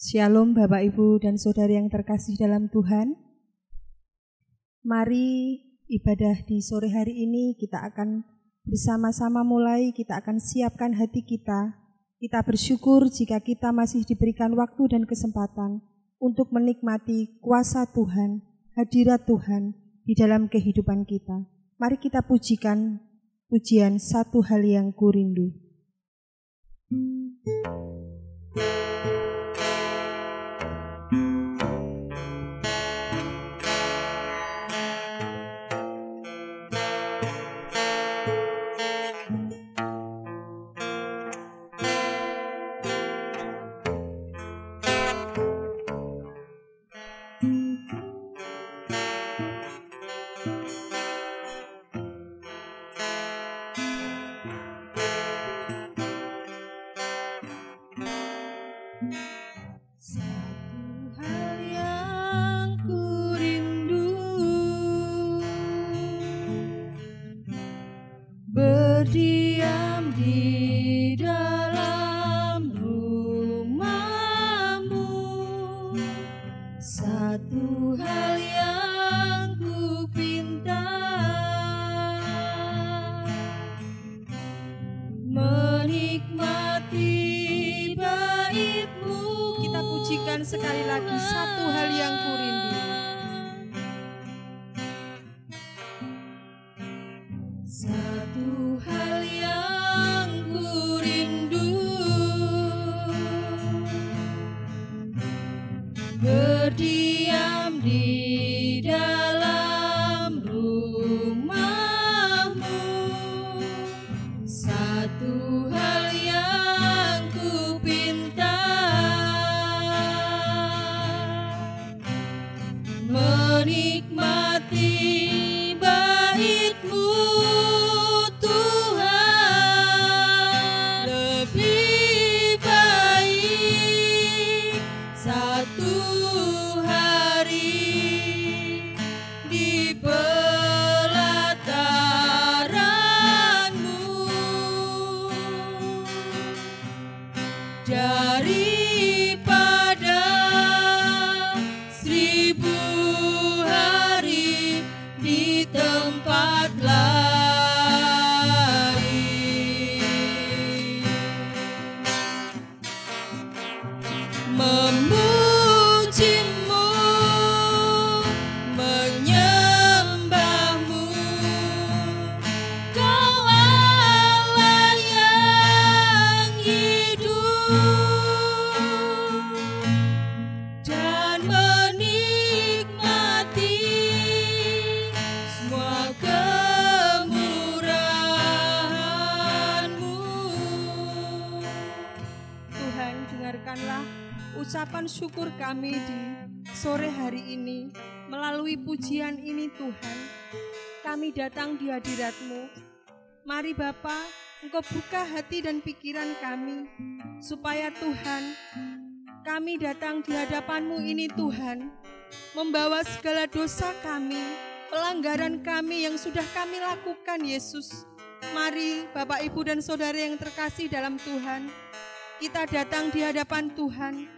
Shalom Bapak Ibu dan Saudara yang terkasih dalam Tuhan. Mari ibadah di sore hari ini kita akan bersama-sama mulai, kita akan siapkan hati kita. Kita bersyukur jika kita masih diberikan waktu dan kesempatan untuk menikmati kuasa Tuhan, hadirat Tuhan di dalam kehidupan kita. Mari kita pujikan pujian Satu Hal Yang Kurindu. Berdiam di dalam rumah-Mu, satu hal yang ku pinta, menikmati bait-Mu. Kita pujikan sekali lagi, satu hal yang kurindu. Satu hal yang kurindu, berdiam di dalam rumah-Mu, satu hal yang ku pinta, menikmati bait-Mu. Daripada 1000 hari di tempat lain, memuji-Mu, menyembah-Mu, Kau Allah yang hidup, dan menikmati semua kemurahan-Mu. Tuhan, dengarkanlah ucapan syukur kami di sore hari ini. Melalui pujian ini Tuhan, kami datang di hadirat-Mu. Mari Bapa, Engkau buka hati dan pikiran kami, supaya Tuhan, kami datang di hadapan-Mu ini Tuhan, membawa segala dosa kami, pelanggaran kami yang sudah kami lakukan Yesus. Mari Bapak, Ibu, dan Saudara yang terkasih dalam Tuhan, kita datang di hadapan Tuhan,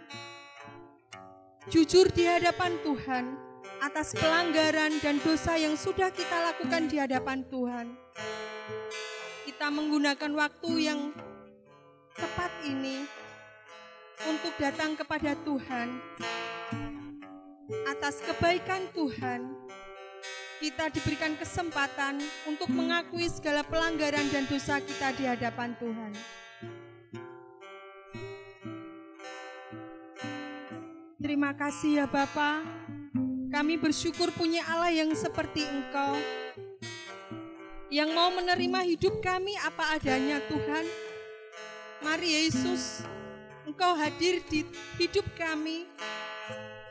jujur di hadapan Tuhan, atas pelanggaran dan dosa yang sudah kita lakukan di hadapan Tuhan. Kita menggunakan waktu yang tepat ini untuk datang kepada Tuhan. Atas kebaikan Tuhan, kita diberikan kesempatan untuk mengakui segala pelanggaran dan dosa kita di hadapan Tuhan. Terima kasih ya Bapa. Kami bersyukur punya Allah yang seperti Engkau, yang mau menerima hidup kami apa adanya Tuhan. Mari Yesus, Engkau hadir di hidup kami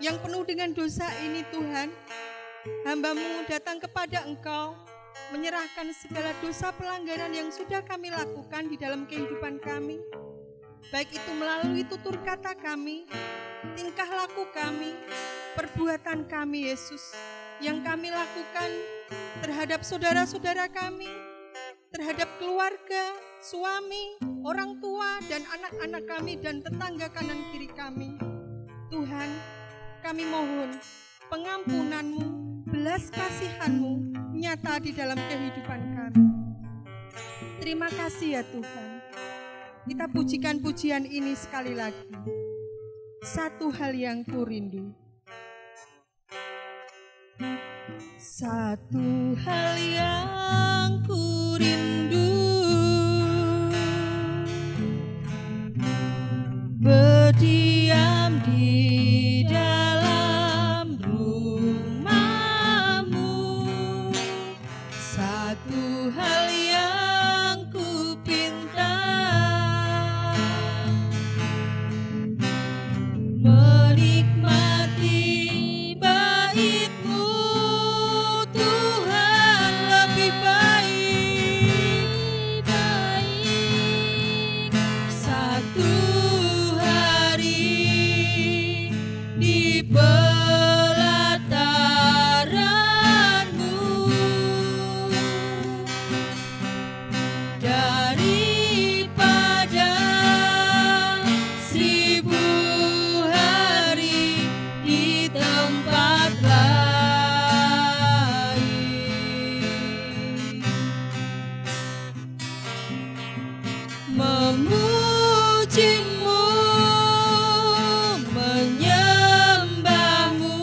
yang penuh dengan dosa ini Tuhan. Hamba-Mu datang kepada Engkau, menyerahkan segala dosa pelanggaran yang sudah kami lakukan di dalam kehidupan kami. Baik itu melalui tutur kata kami, tingkah laku kami, perbuatan kami Yesus, yang kami lakukan terhadap saudara-saudara kami, terhadap keluarga, suami, orang tua, dan anak-anak kami, dan tetangga kanan kiri kami. Tuhan, kami mohon pengampunan-Mu, belas kasihan-Mu nyata di dalam kehidupan kami. Terima kasih ya Tuhan. Kita pujikan pujian ini sekali lagi. Satu hal yang ku rindu. Satu hal yang ku rindu, berdiam di dalam rumah-Mu. Satu hal yang ku pinta, menikmati bait-Mu, Tuhan, lebih baik satu hari di pelataran-Mu daripada 1000 hari di tempat lain. Memuji-Mu, menyembah-Mu,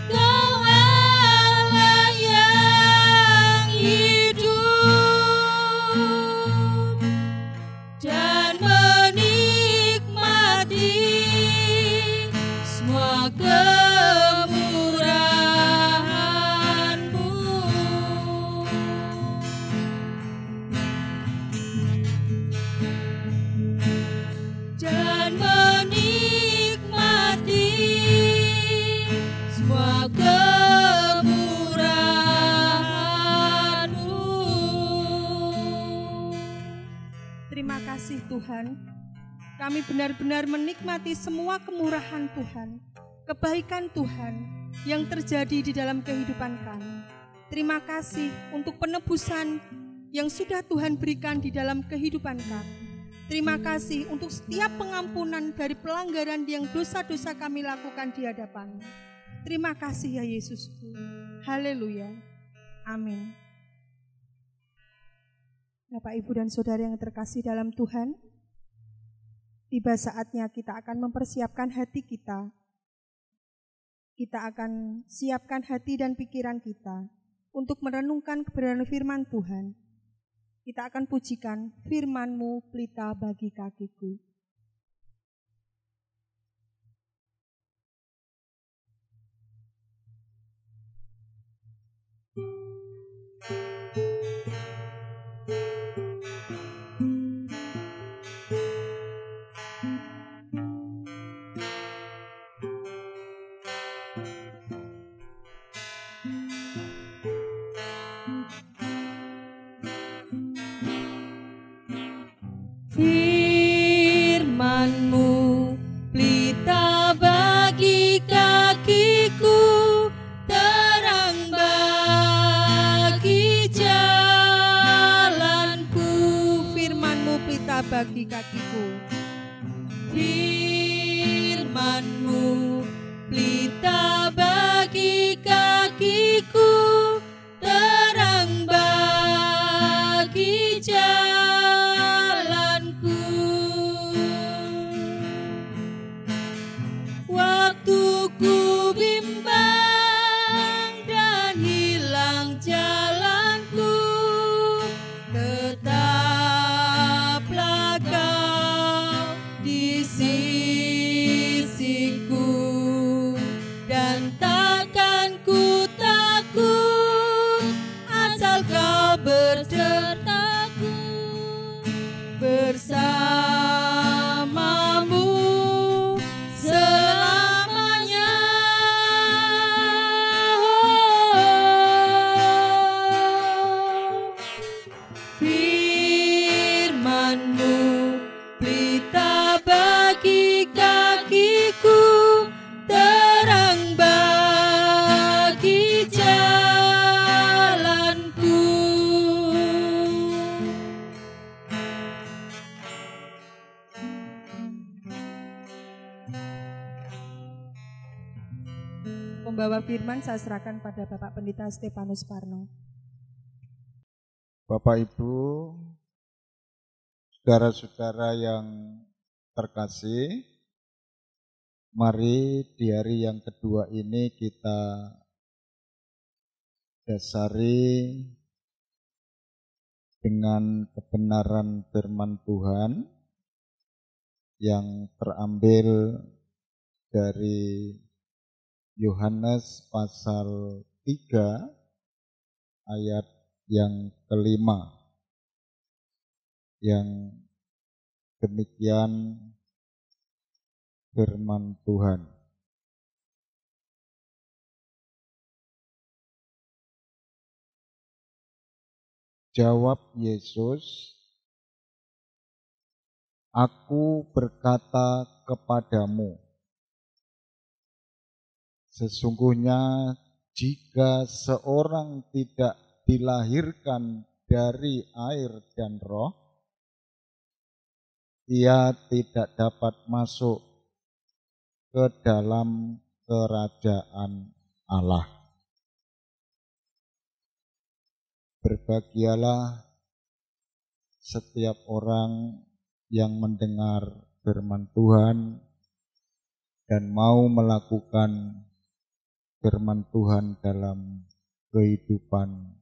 Kau Allah yang hidup, dan menikmati semua kemurahan-Mu. Dan menikmati semua kemurahan-Mu. Terima kasih Tuhan. Kami benar-benar menikmati semua kemurahan Tuhan, kebaikan Tuhan yang terjadi di dalam kehidupan kami. Terima kasih untuk penebusan yang sudah Tuhan berikan di dalam kehidupan kami. Terima kasih untuk setiap pengampunan dari pelanggaran yang dosa-dosa kami lakukan di hadapan-Mu. Terima kasih ya Yesusku. Haleluya. Amin. Bapak, Ibu, dan Saudara yang terkasih dalam Tuhan, tiba saatnya kita akan mempersiapkan hati kita. Kita akan siapkan hati dan pikiran kita untuk merenungkan kebenaran firman Tuhan. Kita akan pujikan firman-Mu, pelita bagi kakiku. Firman-Mu, pelita bagi kakiku, terang bagi jalanku. Firman-Mu, pelita bagi kakiku. Firman-Mu, pelita bagi kakiku, terang bagi jalanku. Waktu ku bimbang dan hilang jalanku, tetaplah Kau di sisiku, dan takkan ku takut asal Kau bersertaku. Bersamamu selamanya. Firman-Mu, pelita bagi kakiku, terang bagi jalanku. membawa firman saya serahkan pada Bapak Pendeta Stefanus Parno. Bapak Ibu, saudara-saudara yang terkasih, mari di hari yang kedua ini kita dasari dengan kebenaran firman Tuhan yang terambil dari Yohanes pasal 3 ayat yang kelima, yang demikian firman Tuhan. Jawab Yesus, "Aku berkata kepadamu, sesungguhnya jika seorang tidak dilahirkan dari air dan roh, ia tidak dapat masuk ke dalam kerajaan Allah." Berbahagialah setiap orang yang mendengar firman Tuhan dan mau melakukan firman Tuhan dalam kehidupan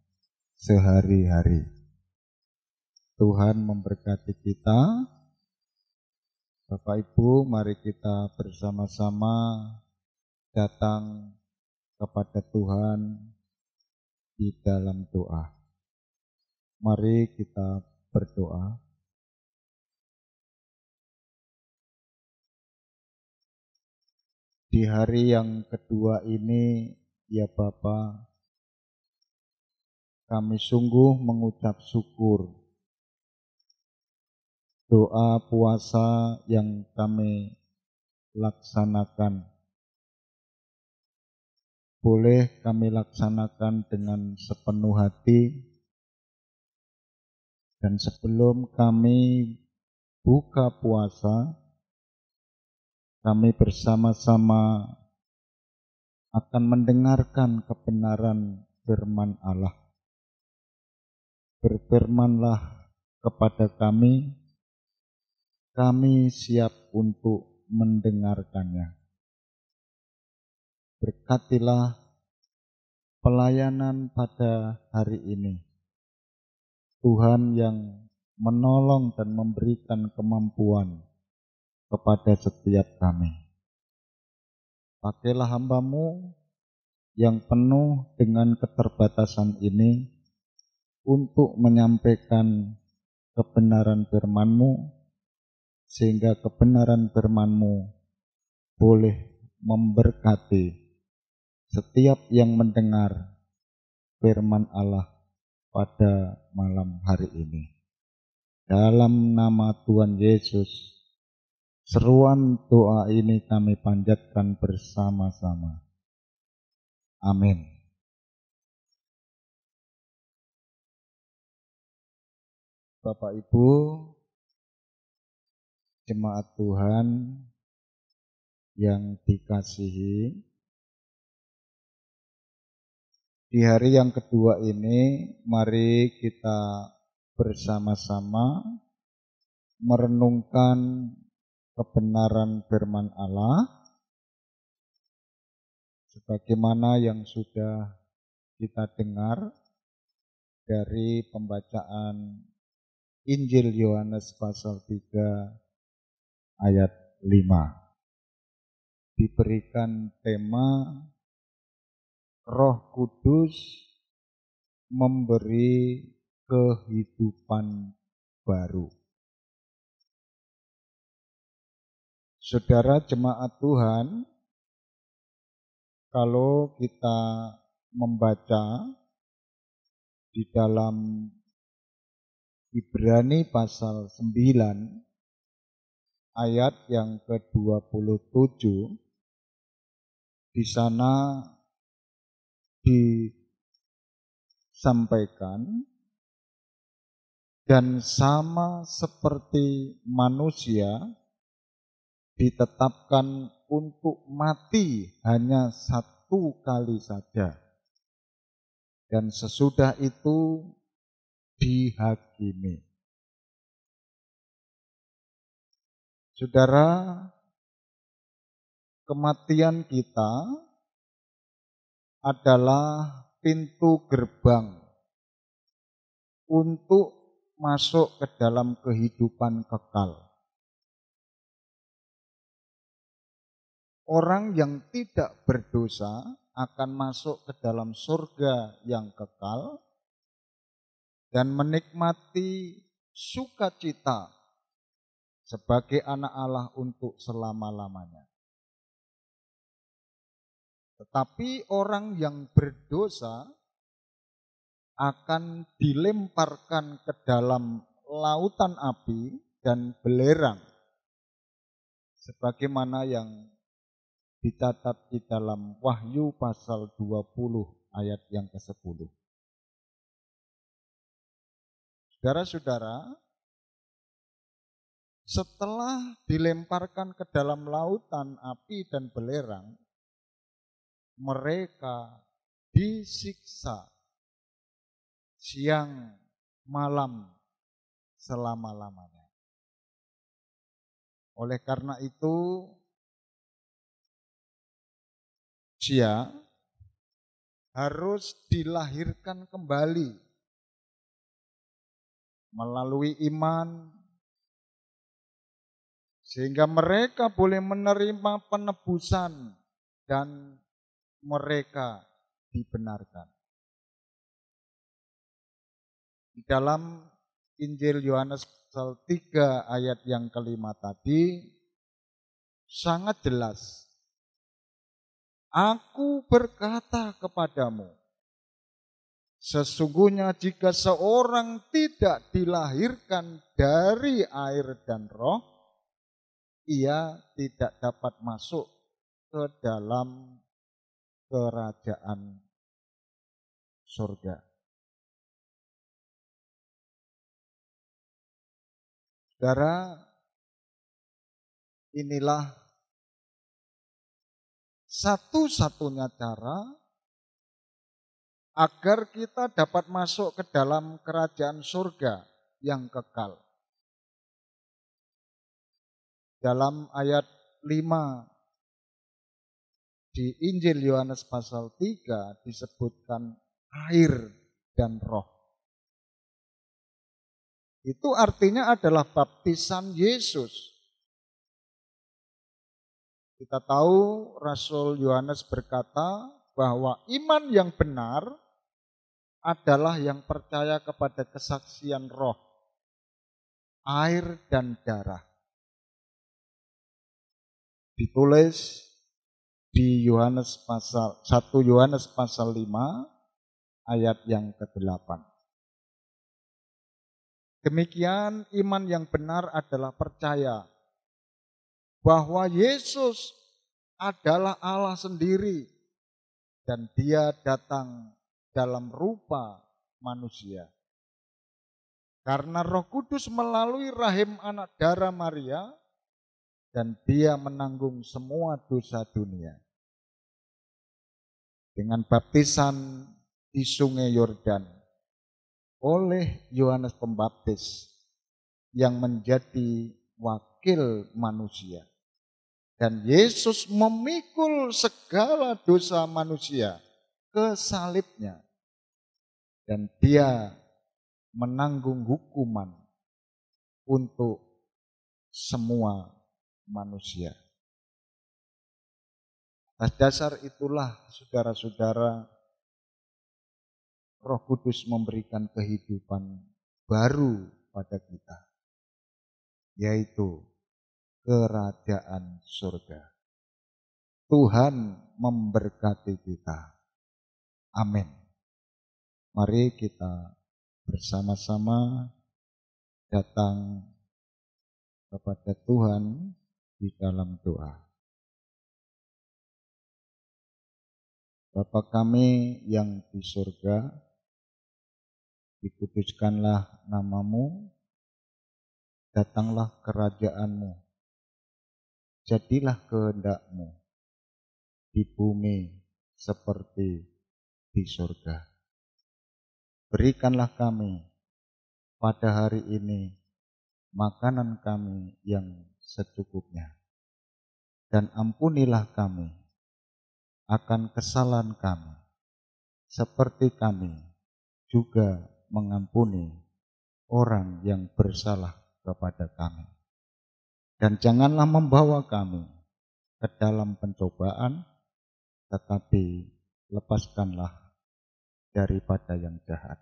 sehari-hari. Tuhan memberkati kita. Bapak Ibu, mari kita bersama-sama datang kepada Tuhan di dalam doa. Mari kita berdoa. Di hari yang kedua ini, ya Bapa, kami sungguh mengucap syukur. Doa puasa yang kami laksanakan boleh kami laksanakan dengan sepenuh hati, dan sebelum kami buka puasa, kami bersama-sama akan mendengarkan kebenaran firman Allah. Berfirmanlah kepada kami siap untuk mendengarkannya. Berkatilah pelayanan pada hari ini. Tuhan yang menolong dan memberikan kemampuan kepada setiap kami. Pakailah hamba-Mu yang penuh dengan keterbatasan ini untuk menyampaikan kebenaran firman-Mu, sehingga kebenaran firman-Mu boleh memberkati setiap yang mendengar firman Allah pada malam hari ini. Dalam nama Tuhan Yesus, seruan doa ini kami panjatkan bersama-sama. Amin. Bapak Ibu, jemaat Tuhan yang dikasihi, di hari yang kedua ini, mari kita bersama-sama merenungkan kebenaran firman Allah sebagaimana yang sudah kita dengar dari pembacaan Injil Yohanes pasal 3 ayat 5. Diberikan tema Roh Kudus memberi kehidupan baru. Saudara jemaat Tuhan, kalau kita membaca di dalam Ibrani pasal 9 ayat yang ke-27, di sana disampaikan, dan sama seperti manusia ditetapkan untuk mati hanya satu kali saja. Dan sesudah itu dihakimi. Saudara, kematian kita adalah pintu gerbang untuk masuk ke dalam kehidupan kekal. Orang yang tidak berdosa akan masuk ke dalam surga yang kekal dan menikmati sukacita sebagai anak Allah untuk selama-lamanya. Tetapi orang yang berdosa akan dilemparkan ke dalam lautan api dan belerang, sebagaimana yang dicatat di dalam Wahyu pasal 20 ayat yang ke-10. Saudara-saudara, setelah dilemparkan ke dalam lautan api dan belerang, mereka disiksa siang malam selama-lamanya. Oleh karena itu, dia harus dilahirkan kembali melalui iman, sehingga mereka boleh menerima penebusan dan mereka dibenarkan. Di dalam Injil Yohanes pasal 3 ayat yang ke-5 tadi sangat jelas. Aku berkata kepadamu, sesungguhnya jika seorang tidak dilahirkan dari air dan roh, ia tidak dapat masuk ke dalam kerajaan surga. Saudara, inilah satu-satunya cara agar kita dapat masuk ke dalam kerajaan surga yang kekal. Dalam ayat 5 di Injil Yohanes pasal 3 disebutkan air dan roh. Itu artinya adalah baptisan Yesus. Kita tahu Rasul Yohanes berkata bahwa iman yang benar adalah yang percaya kepada kesaksian roh, air dan darah. Ditulis di Yohanes pasal 1 Yohanes pasal 5 ayat yang ke-8. Demikian iman yang benar adalah percaya bahwa Yesus adalah Allah sendiri dan dia datang dalam rupa manusia. Karena Roh Kudus melalui rahim anak darah Maria dan dia menanggung semua dosa dunia. Dengan baptisan di Sungai Yordan oleh Yohanes Pembaptis yang menjadi wakil manusia. Dan Yesus memikul segala dosa manusia ke salibnya. Dan dia menanggung hukuman untuk semua manusia. Atas dasar itulah saudara-saudara, Roh Kudus memberikan kehidupan baru pada kita, yaitu kerajaan surga. Tuhan memberkati kita. Amin. Mari kita bersama-sama datang kepada Tuhan di dalam doa. Bapa kami yang di surga, dikuduskanlah namamu, datanglah kerajaanmu, jadilah kehendakmu di bumi seperti di surga. Berikanlah kami pada hari ini makanan kami yang secukupnya, dan ampunilah kami akan kesalahan kami, seperti kami juga mengampuni orang yang bersalah kepada kami. Dan janganlah membawa kami ke dalam pencobaan, tetapi lepaskanlah daripada yang jahat.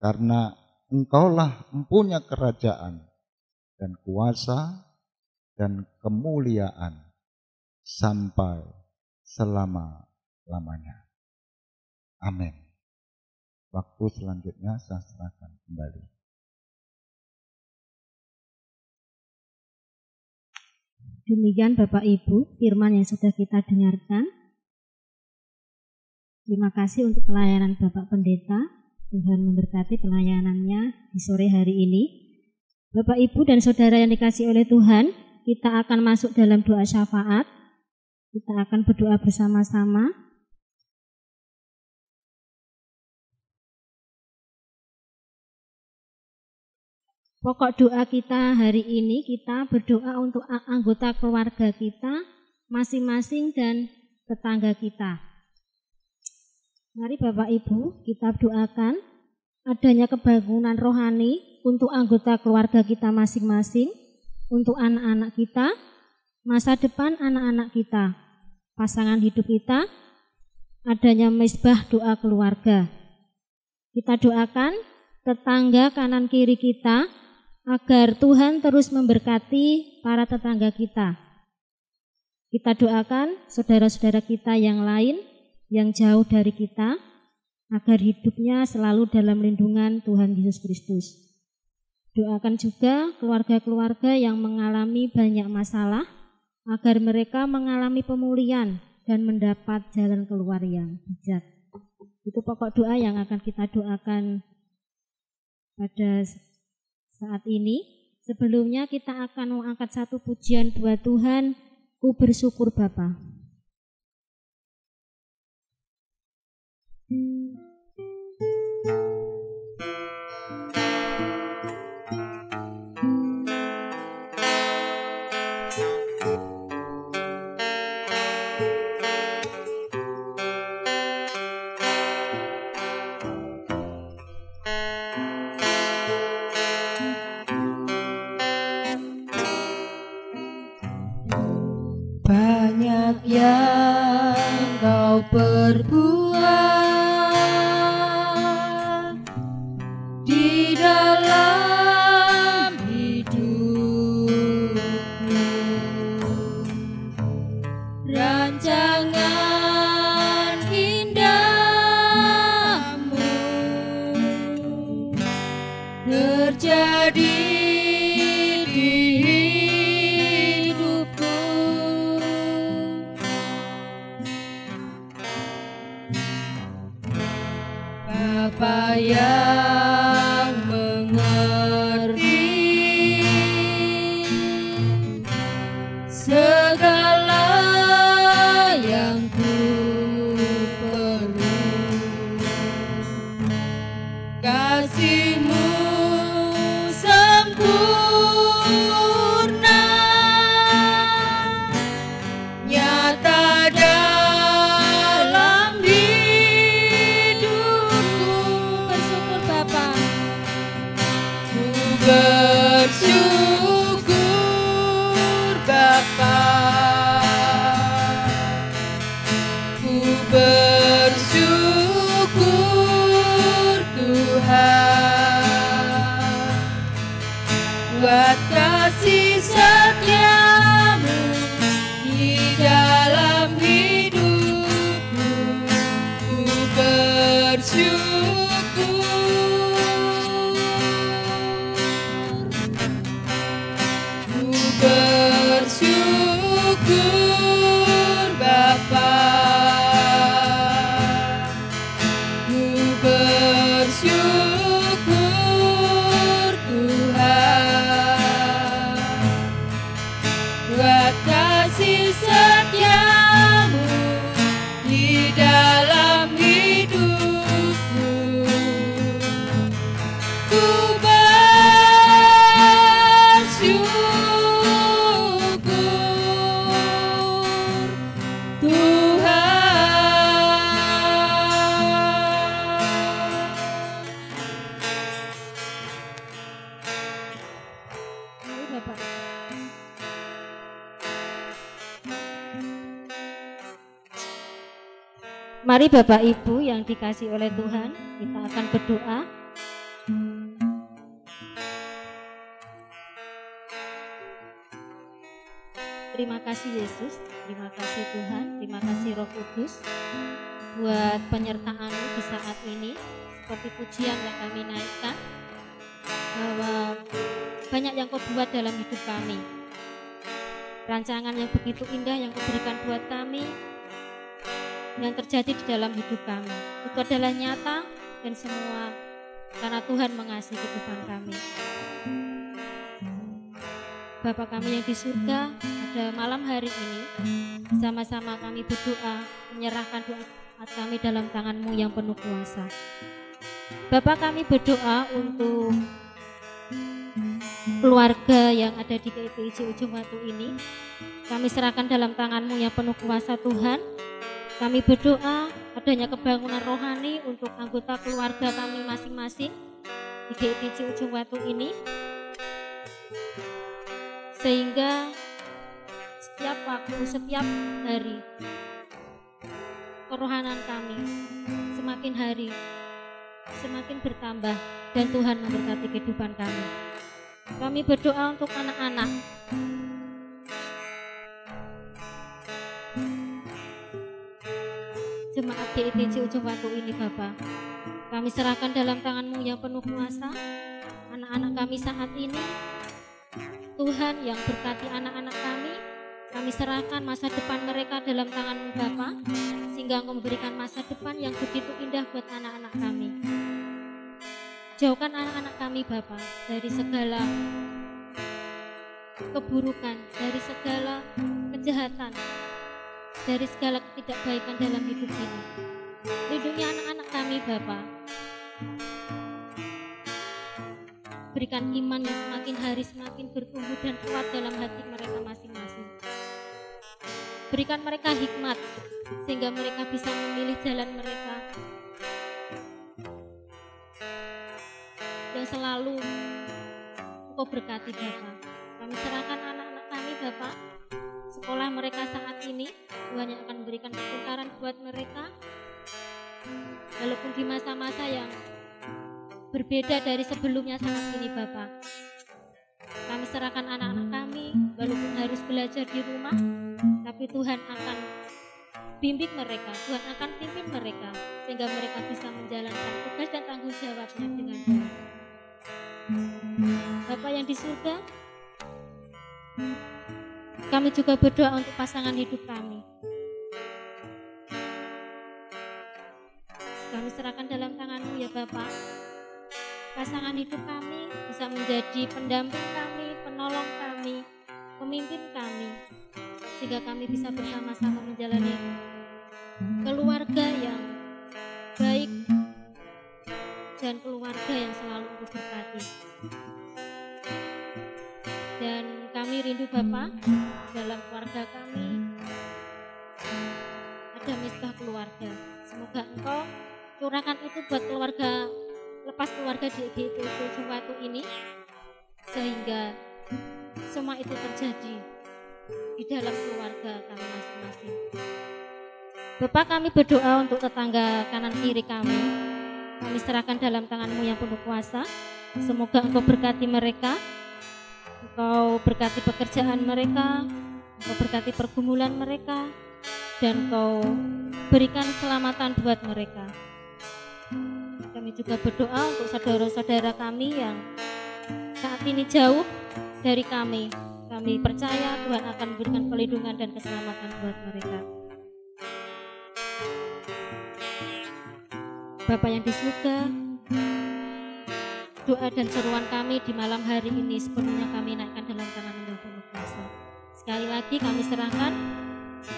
Karena Engkaulah empunya kerajaan dan kuasa dan kemuliaan sampai selama-lamanya. Amin. Waktu selanjutnya saya serahkan kembali. Demikian Bapak Ibu firman yang sudah kita dengarkan. Terima kasih untuk pelayanan Bapak Pendeta. Tuhan memberkati pelayanannya di sore hari ini. Bapak Ibu dan Saudara yang dikasihi oleh Tuhan, kita akan masuk dalam doa syafaat. Kita akan berdoa bersama-sama. Pokok doa kita hari ini, kita berdoa untuk anggota keluarga kita, masing-masing dan tetangga kita. Mari Bapak Ibu kita doakan adanya kebangunan rohani untuk anggota keluarga kita masing-masing, untuk anak-anak kita, masa depan anak-anak kita, pasangan hidup kita, adanya mezbah doa keluarga. Kita doakan tetangga kanan kiri kita agar Tuhan terus memberkati para tetangga kita. Kita doakan saudara-saudara kita yang lain yang jauh dari kita, agar hidupnya selalu dalam lindungan Tuhan Yesus Kristus. Doakan juga keluarga-keluarga yang mengalami banyak masalah, agar mereka mengalami pemulihan dan mendapat jalan keluar yang bijak. Itu pokok doa yang akan kita doakan pada saat ini. Sebelumnya kita akan mengangkat satu pujian buat Tuhan, Ku bersyukur Bapa. Banyak yang kau perbuat di dalam hidupku, rancangan indahmu terjadi di hidupku. Bapa yang mengerti segala yang ku perlu, kasih-Mu sempurna nyata dalam hidupku. Bersyukur Bapa, ku bersyukur Bapa, ku bersyukur Tuhan buat kasih setia-Mu di dalam hidupku. Ku bersyukur, ku bersyukur Bapa, ku bersyukur Tuhan Mari Bapak Ibu yang dikasihi oleh Tuhan, kita akan berdoa. Terima kasih Yesus, terima kasih Tuhan, terima kasih Roh Kudus buat penyertaan-Mu di saat ini, seperti pujian yang kami naikkan, bahwa banyak yang Kau buat dalam hidup kami. Rancangan yang begitu indah yang Kau berikan buat kami, yang terjadi di dalam hidup kami, itu adalah nyata dan semua karena Tuhan mengasihi kehidupan kami. Bapa kami yang di surga, pada malam hari ini sama-sama kami berdoa, menyerahkan doa kami dalam tangan-Mu yang penuh kuasa. Bapa, kami berdoa untuk keluarga yang ada di GPIC Ujung Watu ini, kami serahkan dalam tangan-Mu yang penuh kuasa Tuhan. Kami berdoa adanya kebangunan rohani untuk anggota keluarga kami masing-masing di GPIC Ujung Watu ini, sehingga setiap waktu, setiap hari kerohanan kami semakin hari semakin bertambah dan Tuhan memberkati kehidupan kami. Kami berdoa untuk anak-anak, jemaat GPIC Ujung Watu ini Bapa, kami serahkan dalam tangan-Mu yang penuh kuasa. Anak-anak kami saat ini, Tuhan yang berkati anak-anak kami serahkan masa depan mereka dalam tangan-Mu Bapa, sehingga Engkau memberikan masa depan yang begitu indah buat anak-anak kami. Jauhkan anak-anak kami Bapa dari segala keburukan, dari segala kejahatan, dari segala ketidakbaikan dalam hidup ini. Lindungi anak-anak kami Bapa. Berikan iman yang semakin hari semakin bertumbuh dan kuat dalam hati mereka masing-masing. Berikan mereka hikmat sehingga mereka bisa memilih jalan mereka yang selalu Engkau berkati Bapa. Kami serahkan anak-anak kami Bapa, sekolah mereka saat ini, Tuhan yang akan memberikan kebenaran buat mereka, walaupun di masa-masa yang berbeda dari sebelumnya saat ini Bapa. Kami serahkan anak-anak kami, walaupun harus belajar di rumah, tapi Tuhan akan bimbing mereka, Tuhan akan pimpin mereka, sehingga mereka bisa menjalankan tugas dan tanggung jawabnya dengan baik. Bapa yang di surga, kami juga berdoa untuk pasangan hidup kami. Kami serahkan dalam tangan-Mu ya Bapa. Pasangan hidup kami bisa menjadi pendamping kami, penolong kami, pemimpin kami, sehingga kami bisa bersama-sama menjalani keluarga yang baik dan keluarga yang selalu Engkau berkati. Dan kami rindu Bapa, dalam keluarga kami ada misbah keluarga. Semoga Engkau curahkan itu buat keluarga, lepas keluarga di GPIC Ujung Watu ini, sehingga semua itu terjadi di dalam keluarga kami masing-masing. Bapak, kami berdoa untuk tetangga kanan kiri kami. Kami serahkan dalam tangan-Mu yang penuh kuasa. Semoga Engkau berkati mereka, Engkau berkati pekerjaan mereka, Engkau berkati pergumulan mereka, dan Engkau berikan keselamatan buat mereka. Kami juga berdoa untuk saudara-saudara kami yang saat ini jauh dari kami. Kami percaya Tuhan akan memberikan perlindungan dan keselamatan buat mereka. Bapa yang di surga, doa dan seruan kami di malam hari ini sepenuhnya kami naikkan dalam tangan-Mu yang penuh kuasa. Sekali lagi kami serahkan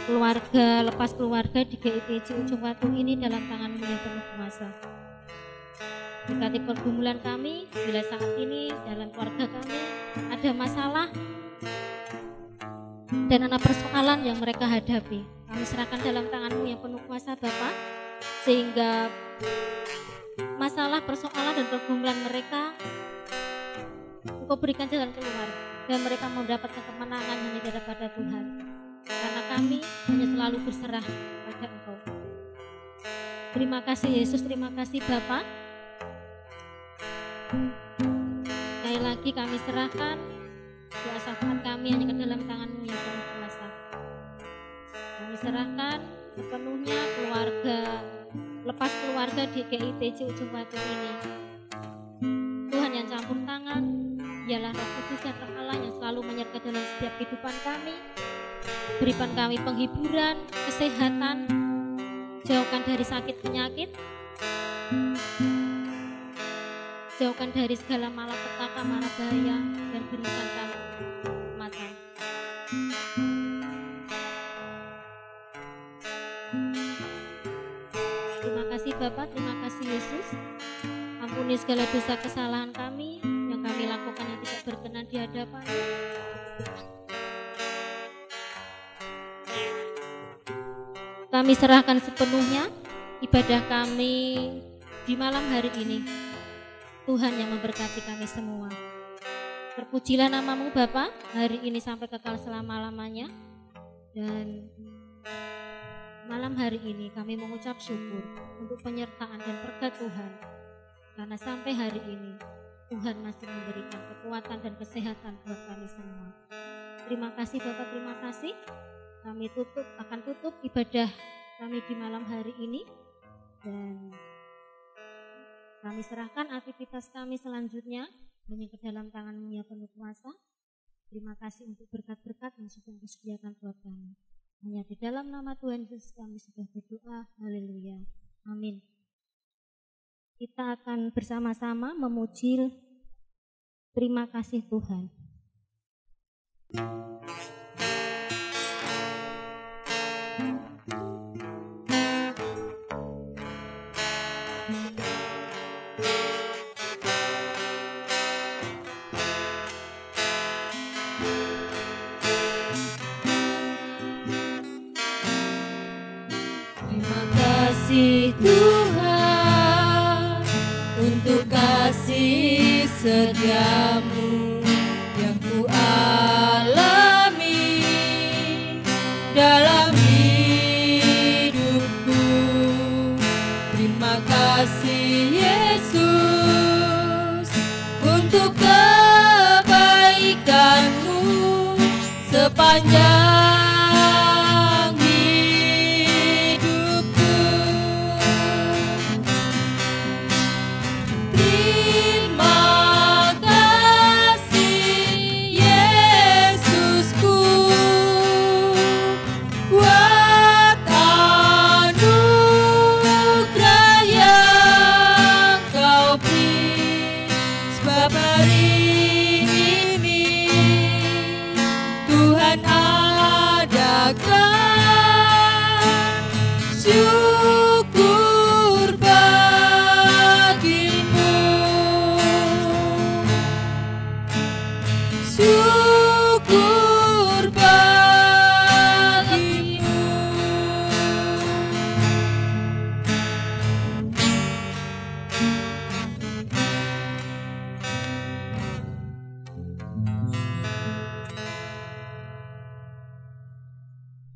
keluarga, lepas keluarga di GPIC Ujung Watu ini dalam tangan-Mu yang penuh kuasa. Berkati pergumulan kami, bila saat ini dalam keluarga kami ada masalah dan ada persoalan yang mereka hadapi. Kami serahkan dalam tangan-Mu yang penuh kuasa Bapa, sehingga masalah, persoalan dan pergumulan mereka Engkau berikan jalan keluar, dan mereka mendapatkan kemenangan hanya daripada Tuhan. Karena kami hanya selalu berserah pada Engkau. Terima kasih Yesus, terima kasih Bapa. Sekali lagi kami serahkan doa syafaat kami hanya ke dalam tangan-Mu yang penuh kuasa. Kami serahkan sepenuhnya keluarga, lepas keluarga di GITC Ujung Batu ini. Tuhan yang campur tangan, ialah Roh Kudus dan Roh Allah yang selalu menyertai dalam setiap kehidupan kami. Berikan kami penghiburan, kesehatan, jauhkan dari sakit penyakit, jauhkan dari segala malapetaka, mara bahaya, dan berikan kami keselamatan. Terima kasih Bapa, terima kasih Yesus. Ampuni segala dosa kesalahan kami yang kami lakukan yang tidak berkenan di hadapan-Mu. Kami serahkan sepenuhnya ibadah kami di malam hari ini. Tuhan yang memberkati kami semua. Terpujilah nama-Mu Bapa hari ini sampai kekal selama-lamanya. Dan malam hari ini kami mengucap syukur untuk penyertaan dan berkat Tuhan. Karena sampai hari ini Tuhan masih memberikan kekuatan dan kesehatan buat kami semua. Terima kasih Bapak, terima kasih. Kami akan tutup ibadah kami di malam hari ini. Dan kami serahkan aktivitas kami selanjutnya hanya ke dalam tangan-Mu yang penuh kuasa. Terima kasih untuk berkat-berkat yang sudah disediakan buat kami. Hanya di dalam nama Tuhan Yesus kami sudah berdoa. Haleluya. Amin. Kita akan bersama-sama memuji terima kasih Tuhan. Terima kasih Tuhan untuk kasih setiamu yang ku alami dalam hidupku. Terima kasih Yesus untuk kebaikan-Mu sepanjang